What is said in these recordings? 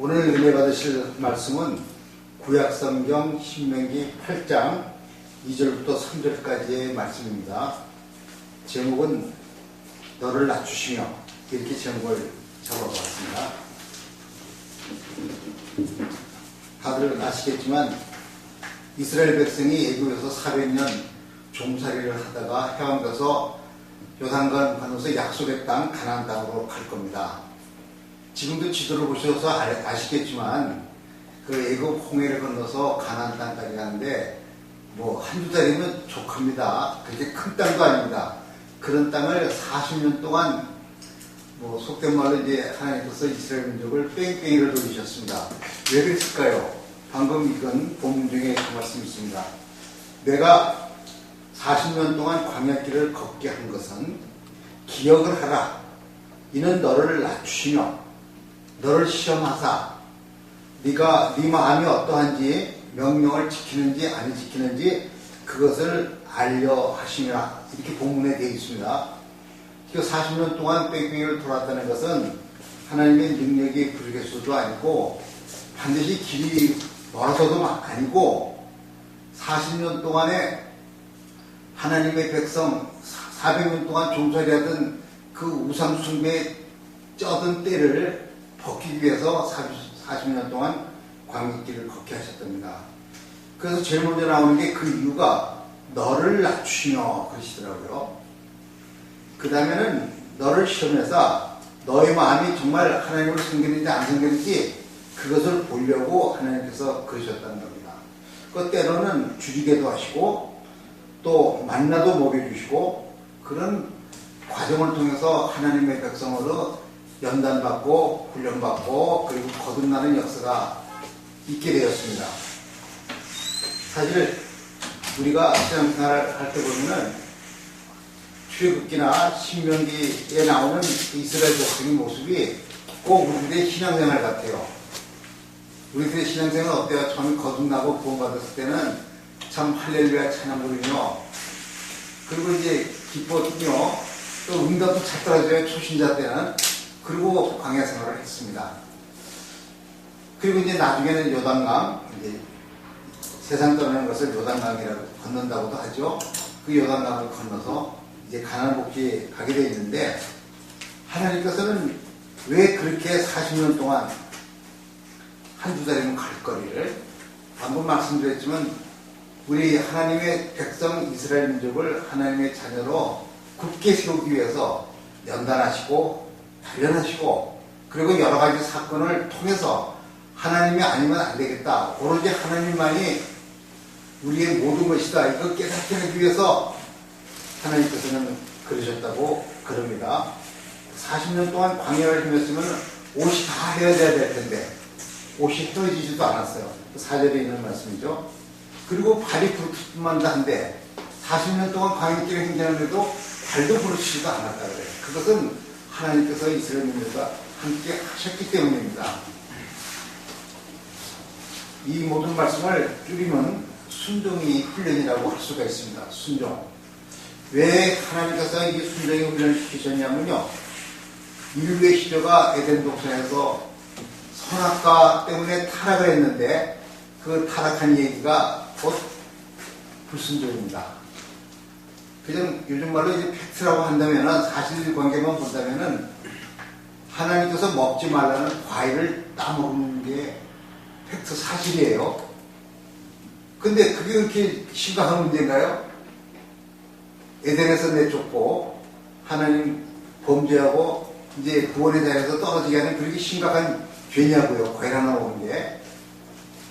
오늘 은혜 받으실 말씀은 구약성경 신명기 8장 2절부터 3절까지의 말씀입니다. 제목은 너를 낮추시며 이렇게 제목을 잡아봤습니다. 다들 아시겠지만 이스라엘 백성이 애굽에서 400년 종살이를 하다가 해방돼서 요단강 건너서 약속의 땅 가나안 땅으로 갈 겁니다. 지금도 지도를 보셔서 아시겠지만 그 애굽 홍해를 건너서 가나안 땅까지 가는데 뭐 한두 달이면 족합니다. 그렇게 큰 땅도 아닙니다. 그런 땅을 40년 동안 뭐 속된 말로 이제 하나님께서 이스라엘 민족을 뺑뺑이를 돌리셨습니다. 왜 그랬을까요? 방금 읽은 본문 중에 그 말씀이 있습니다. 내가 40년 동안 광야길을 걷게 한 것은 기억을 하라. 이는 너를 낮추시며 너를 시험하사 네가 네 마음이 어떠한지 명령을 지키는지 안 지키는지 그것을 알려 하시니라. 이렇게 본문에 되어 있습니다. 40년 동안 뺑뺑이를 돌았다는 것은 하나님의 능력이 부족해서도 아니고 반드시 길이 멀어서도 아니고 40년 동안에 하나님의 백성 400년 동안 종살이하던 그 우상 숭배에 쩌든 때를 벗기기 위해서 40년 동안 광야길을 걷게 하셨답니다. 그래서 제일 먼저 나오는 게 그 이유가 너를 낮추시며 그러시더라고요. 그 다음에는 너를 시험해서 너의 마음이 정말 하나님을 섬기는지 안 섬기는지 그것을 보려고 하나님께서 그러셨다는 겁니다. 그 때로는 죽이게도 하시고 또 만나도 먹여주시고 그런 과정을 통해서 하나님의 백성으로 연단받고 훈련받고 그리고 거듭나는 역사가 있게 되었습니다. 사실 우리가 신앙생활을 할 때 보면은 출애굽기나 신명기에 나오는 이스라엘 백성의 모습이 꼭 우리들의 신앙생활 같아요. 우리들의 신앙생활은 어때요? 처음에 거듭나고 구원받았을 때는 참 할렐루야 찬양 부르며 그리고 이제 기뻤며 또 응답도 잘 떨어져요. 초신자 때는. 그리고 광야 생활을 했습니다. 그리고 이제 나중에는 요단강, 이제 세상 떠나는 것을 요단강이라고 건넌다고도 하죠. 그 요단강을 건너서 이제 가나안 복지에 가게 되어 있는데 하나님께서는 왜 그렇게 40년 동안 한두 달이면 갈 거리를 한번 말씀드렸지만 우리 하나님의 백성 이스라엘 민족을 하나님의 자녀로 굳게 세우기 위해서 연단하시고 단련하시고 그리고 여러 가지 사건을 통해서 하나님이 아니면 안 되겠다. 오로지 하나님만이 우리의 모든 것이다. 이거 깨닫게 하기 위해서 하나님께서는 그러셨다고 그럽니다. 40년 동안 광야를 헤맸으면 옷이 다 헤어져야 될 텐데 옷이 헤어지지도 않았어요. 4절에 있는 말씀이죠. 그리고 발이 부르짖기만 한데 40년 동안 광야길을 행진하는데도 발도 부르짖지도 않았다 그래요. 그것은 하나님께서 이스라엘 민족과 함께 하셨기 때문입니다. 이 모든 말씀을 줄이면 순종이 훈련이라고 할 수가 있습니다. 순종. 왜 하나님께서 이 순종의 훈련을 시키셨냐면요. 인류의 시조가 에덴 동산에서 선악과 때문에 타락을 했는데 그 타락한 얘기가 곧 불순종입니다. 그냥 요즘 말로 이제 팩트라고 한다면은 사실관계만 본다면은 하나님께서 먹지 말라는 과일을 따먹는 게 팩트 사실이에요. 근데 그게 그렇게 심각한 문제인가요? 에덴에서 내쫓고 하나님 범죄하고 이제 구원의 자리에서 떨어지게 하는 그렇게 심각한 죄냐고요. 과일 하나 먹는 게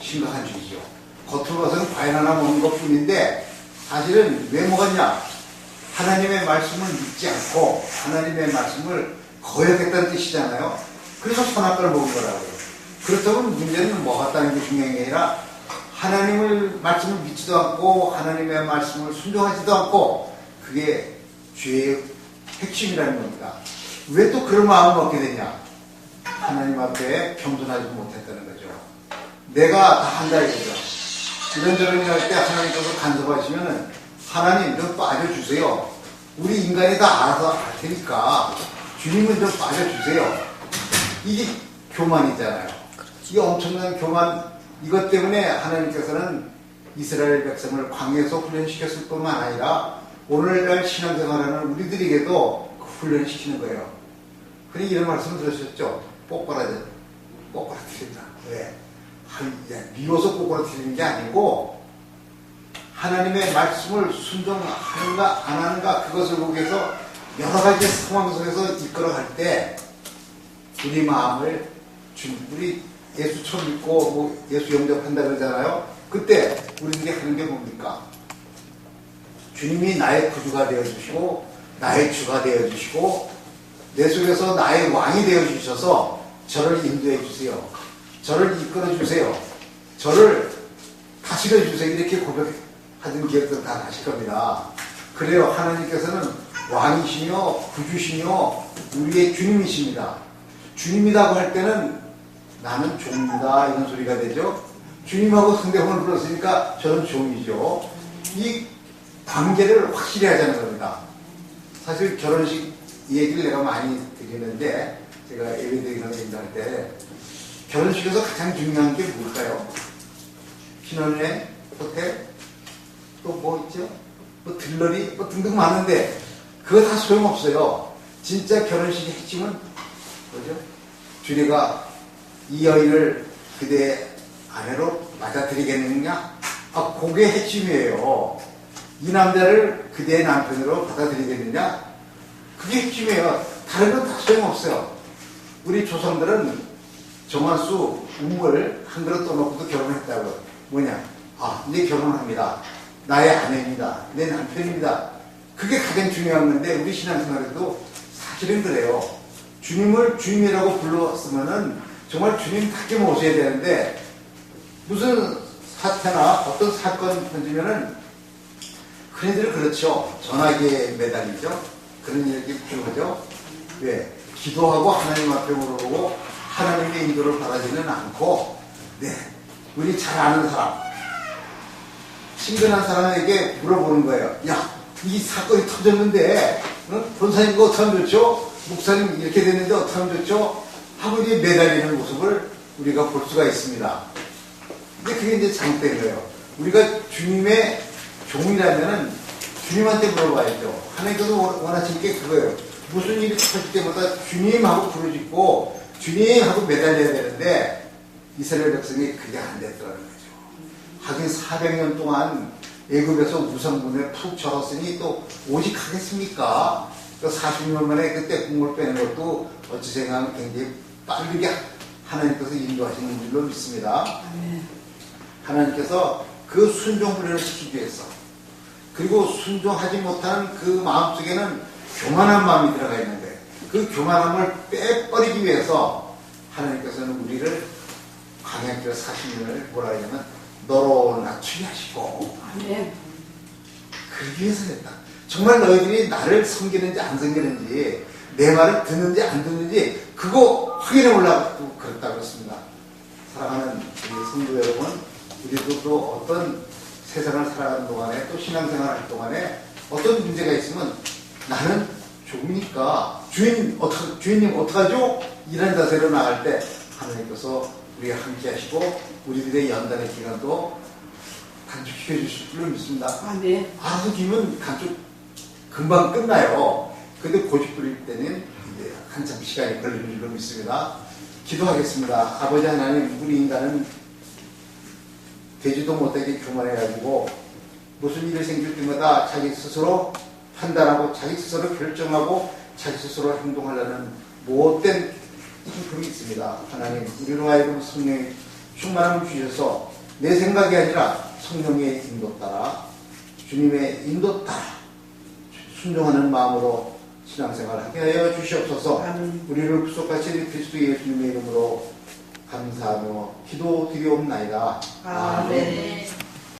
심각한 죄죠. 겉으로 봐서는 과일 하나 먹는 것 뿐인데 사실은 왜 먹었냐? 하나님의 말씀을 믿지 않고 하나님의 말씀을 거역했다는 뜻이잖아요. 그래서 선악과를 먹은 거라고요. 그렇다면 문제는 먹었다는 게 중요한 게 아니라 하나님의 말씀을 믿지도 않고 하나님의 말씀을 순종하지도 않고 그게 죄의 핵심이라는 겁니다. 왜 또 그런 마음을 먹게 되냐? 하나님 앞에 겸손하지 못했다는 거죠. 내가 다 한다 이거죠. 이런저런 일 할 때 하나님께서 간섭하시면은 하나님 좀 빠져주세요. 우리 인간이 다 알아서 할 테니까 주님은 좀 빠져주세요. 이게 교만이잖아요. 이 엄청난 교만, 이것 때문에 하나님께서는 이스라엘 백성을 광야에서 훈련시켰을 뿐만 아니라 오늘날 신앙생활하는 우리들에게도 그 훈련을 시키는 거예요. 그러니 이런 말씀을 들으셨죠? 꼬꾸라뜨린다. 왜? 미워서 꼬꾸라뜨리는 게 아니고 하나님의 말씀을 순종하는가 안 하는가 그것을 보기 위해서 여러 가지 상황 속에서 이끌어갈 때 우리 마음을 우리 예수 처음 믿고 뭐 예수 영접한다 그러잖아요. 그때 우리들이 하는 게 뭡니까? 주님이 나의 구주가 되어주시고 나의 주가 되어주시고 내 속에서 나의 왕이 되어주셔서 저를 인도해 주세요. 저를 이끌어 주세요. 저를 다스려 주세요. 이렇게 고백하던 기억도 다 나실 겁니다. 그래요. 하나님께서는 왕이시며 구주시며 우리의 주님이십니다. 주님이라고 할 때는 나는 종이다 이런 소리가 되죠. 주님하고 상대방을 불렀으니까 저는 종이죠. 이 관계를 확실히 하자는 겁니다. 사실 결혼식 얘기를 내가 많이 드리는데 제가 예배드리는 얘기할 때 결혼식에서 가장 중요한 게 뭘까요? 신혼여행, 호텔, 또 뭐 있죠? 뭐 들러리, 뭐 등등 많은데 그거 다 소용없어요. 진짜 결혼식의 핵심은 뭐죠? 주례가 이 여인을 그대의 아내로 맞아들이겠느냐? 그게 핵심이에요. 이 남자를 그대의 남편으로 받아들이겠느냐? 그게 핵심이에요. 다른 건 다 소용없어요. 우리 조상들은 정한수 우물 한 그릇 떠놓고도 결혼했다고. 뭐냐? 이제 결혼합니다. 나의 아내입니다. 내 남편입니다. 그게 가장 중요한 건데 우리 신앙생활에도 사실은 그래요. 주님을 주님이라고 불렀으면은 정말 주님답게 모셔야 되는데 무슨 사태나 어떤 사건 던지면은 그네들 그렇죠. 전화기에 매달리죠. 그런 일이 필요하죠. 왜? 기도하고 하나님 앞에 물어보고 하나님의 인도를 받아지는 않고 우리 잘 아는 사람 친근한 사람에게 물어보는 거예요. 야, 이 사건이 터졌는데 본사님 이거 어떻게 하면 좋죠? 목사님 이렇게 됐는데 어떻게 하면 좋죠? 하고 이제 매달리는 모습을 우리가 볼 수가 있습니다. 근데 그게 이제 잘못된 거예요. 우리가 주님의 종이라면은 주님한테 물어봐야죠. 하나님께서 원하시는 게 그거예요. 무슨 일이 터질 때마다 주님하고 부르짖고 주님하고 매달려야 되는데 이스라엘 백성이 그게 안 됐더라는 거죠. 하긴 400년 동안 애굽에서 우상분에 푹 절었으니 또 오직 하겠습니까? 40년 만에 그때 국물 빼는 것도 어찌 생각하면 굉장히 빠르게 하나님께서 인도하시는 줄로 믿습니다. 하나님께서 그 순종 훈련을 시키기 위해서 그리고 순종하지 못하는 그 마음속에는 교만한 마음이 들어가 있는데 그 교만함을 빼버리기 위해서 하나님께서는 우리를 광야길 40년을 뭐라 하냐면 너로 낮추게 하시고 그러기 위해서 했다. 정말 너희들이 나를 섬기는지 안 섬기는지 내 말을 듣는지 안 듣는지 그거 확인해 보려고 그랬다고 그랬습니다. 사랑하는 우리 성도 여러분, 우리도 또 어떤 세상을 살아가는 동안에 또 신앙생활 할 동안에 어떤 문제가 있으면 나는 종이니까 주인님 어떡하죠? 이런 자세로 나갈 때 하나님께서 우리가 함께 하시고 우리들의 연단의 기간도 단축시켜 주실 줄로 믿습니다. 알아서 기면 단축 금방 끝나요. 근데 고집 부릴 때는 이제 한참 시간이 걸리는 줄로 믿습니다. 기도하겠습니다. 아버지 하나님, 우리 인간은 되지도 못하게 교만해가지고 무슨 일이 생길 때마다 자기 스스로 판단하고 자기 스스로 결정하고 자기 스스로 행동하려는 못된 형편이 있습니다. 하나님, 우리로 하여금 성령의 충만함을 주셔서 내 생각이 아니라 성령의 인도 따라 주님의 인도 따라 순종하는 마음으로 신앙생활을 하게 하여 주시옵소서. 우리를 구속하신 그리스도 예수님의 이름으로 감사하며 기도드리옵나이다. 아멘.